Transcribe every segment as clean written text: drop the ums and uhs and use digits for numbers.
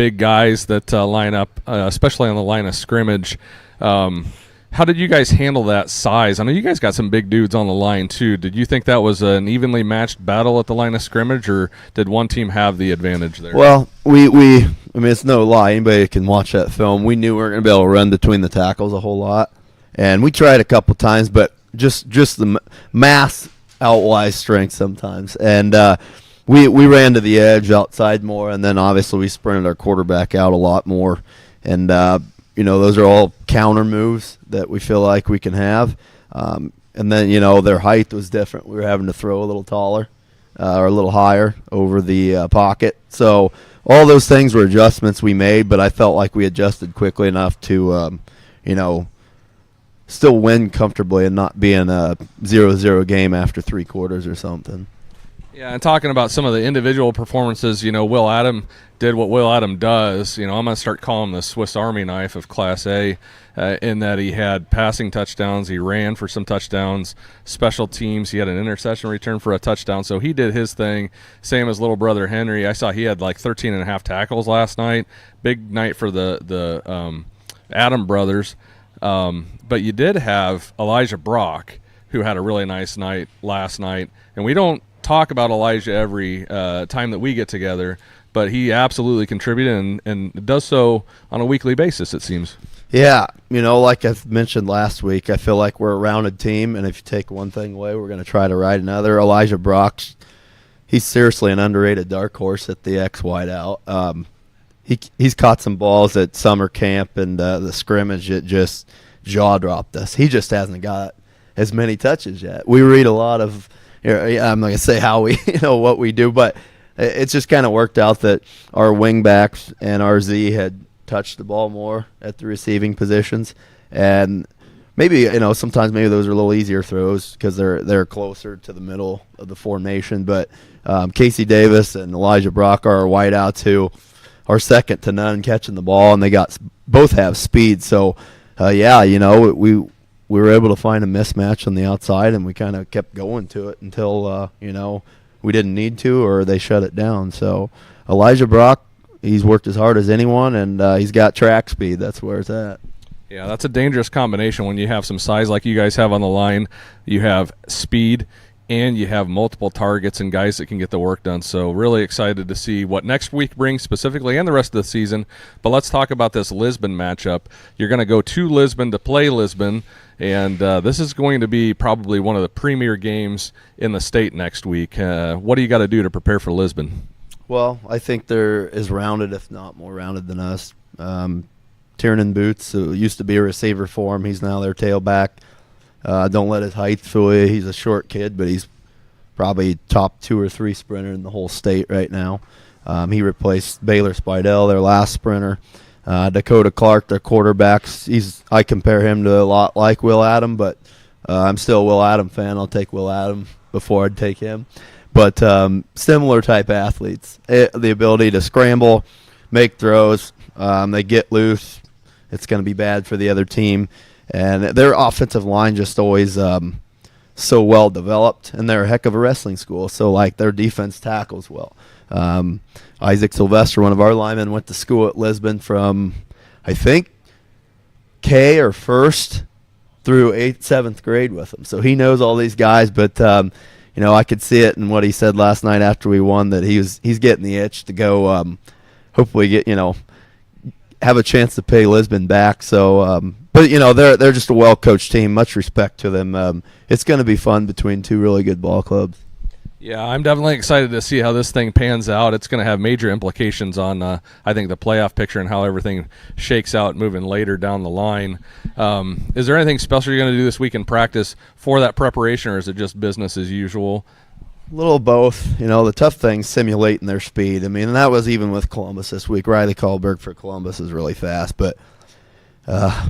big guys that line up, especially on the line of scrimmage. How did you guys handle that size? I know you guys got some big dudes on the line too. Did you think that was an evenly matched battle at the line of scrimmage, or did one team have the advantage there? Well, I mean, it's no lie. Anybody can watch that film. We knew we weren't going to be able to run between the tackles a whole lot, and we tried a couple times, but just the mass outwise strength sometimes. And we ran to the edge outside more, and then obviously we sprinted our quarterback out a lot more. And those are all counter moves that we feel like we can have. And then, their height was different. We were having to throw a little taller or a little higher over the pocket. So all those things were adjustments we made, but I felt like we adjusted quickly enough to, still win comfortably and not be in a 0-0 game after 3 quarters or something. Yeah, and talking about some of the individual performances, Will Adam did what Will Adam does. I'm going to start calling him the Swiss Army knife of Class A, in that he had passing touchdowns, he ran for some touchdowns, special teams, he had an interception return for a touchdown, so he did his thing. Same as little brother Henry. I saw he had like 13 and a half tackles last night. Big night for the Adam brothers. But you did have Elijah Brock, who had a really nice night last night, and we don't talk about Elijah every time that we get together, but he absolutely contributed and does so on a weekly basis, it seems. Yeah, like I've mentioned last week, I feel like we're a rounded team, and if you take one thing away, we're going to try to ride another. Elijah Brock, he's seriously an underrated dark horse at the X wideout. He's caught some balls at summer camp and the scrimmage. It just jaw-dropped us. He just hasn't got as many touches yet. We read a lot of I'm not going to say how we, what we do, but it's just kind of worked out that our wingbacks and RZ had touched the ball more at the receiving positions. And maybe, sometimes maybe those are a little easier throws because they're closer to the middle of the formation. But Casey Davis and Elijah Brock are our wideouts who are second to none catching the ball, and they both have speed. So, we were able to find a mismatch on the outside, and we kind of kept going to it until, we didn't need to or they shut it down. So Elijah Brock, he's worked as hard as anyone, and he's got track speed. That's where it's at. Yeah, that's a dangerous combination when you have some size like you guys have on the line. You have speed, and you have multiple targets and guys that can get the work done. So really excited to see what next week brings specifically and the rest of the season. But let's talk about this Lisbon matchup. You're going to go to Lisbon to play Lisbon, and this is going to be probably one of the premier games in the state next week. What do you got to do to prepare for Lisbon? Well, I think they're as rounded, if not more rounded than us. Tiernan Boots, who used to be a receiver for him, he's now their tailback. Don't let his height fool you. He's a short kid, but he's probably top 2 or 3 sprinter in the whole state right now. He replaced Baylor Spidell, their last sprinter. Dakota Clark, their quarterbacks. I compare him to a lot like Will Adam, but I'm still a Will Adam fan. I'll take Will Adam before I'd take him. But similar type athletes. The ability to scramble, make throws. They get loose. It's going to be bad for the other team. And their offensive line just always so well developed, and they're a heck of a wrestling school. So, their defense tackles well. Isaac Sylvester, one of our linemen, went to school at Lisbon from, I think, K or first through 8th, 7th grade with them. So he knows all these guys. But I could see it in what he said last night after we won that he's getting the itch to go. Hopefully get have a chance to pay Lisbon back. So. But, they're just a well-coached team. Much respect to them. It's going to be fun between 2 really good ball clubs. Yeah, I'm definitely excited to see how this thing pans out. It's going to have major implications on, I think, the playoff picture and how everything shakes out moving later down the line. Is there anything special you're going to do this week in practice for that preparation, or is it just business as usual? A little of both. The tough thing's simulating their speed. And that was even with Columbus this week. Riley Kahlberg for Columbus is really fast, but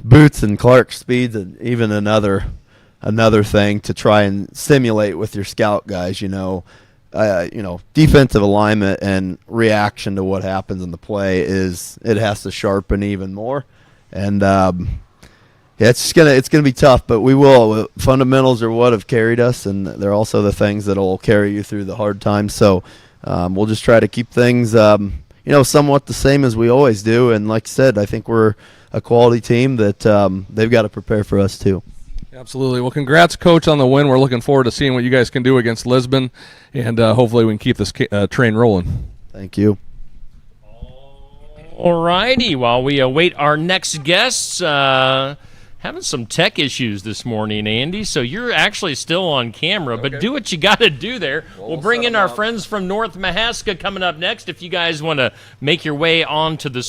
Boots and Clark speeds, and even another thing to try and simulate with your scout guys. Defensive alignment and reaction to what happens in the play it has to sharpen even more, and it's gonna be tough. But we will. Fundamentals are what have carried us, and they're also the things that'll carry you through the hard times. So we'll just try to keep things somewhat the same as we always do. And like I said, I think we're a quality team that they've got to prepare for us too. Absolutely. Well, congrats, Coach, on the win. We're looking forward to seeing what you guys can do against Lisbon, and hopefully we can keep this train rolling. Thank you. All righty. While we await our next guests, having some tech issues this morning, Andy, so you're actually still on camera, but do what you got to do there. We'll bring in our friends from North Mahaska coming up next if you guys want to make your way onto the screen.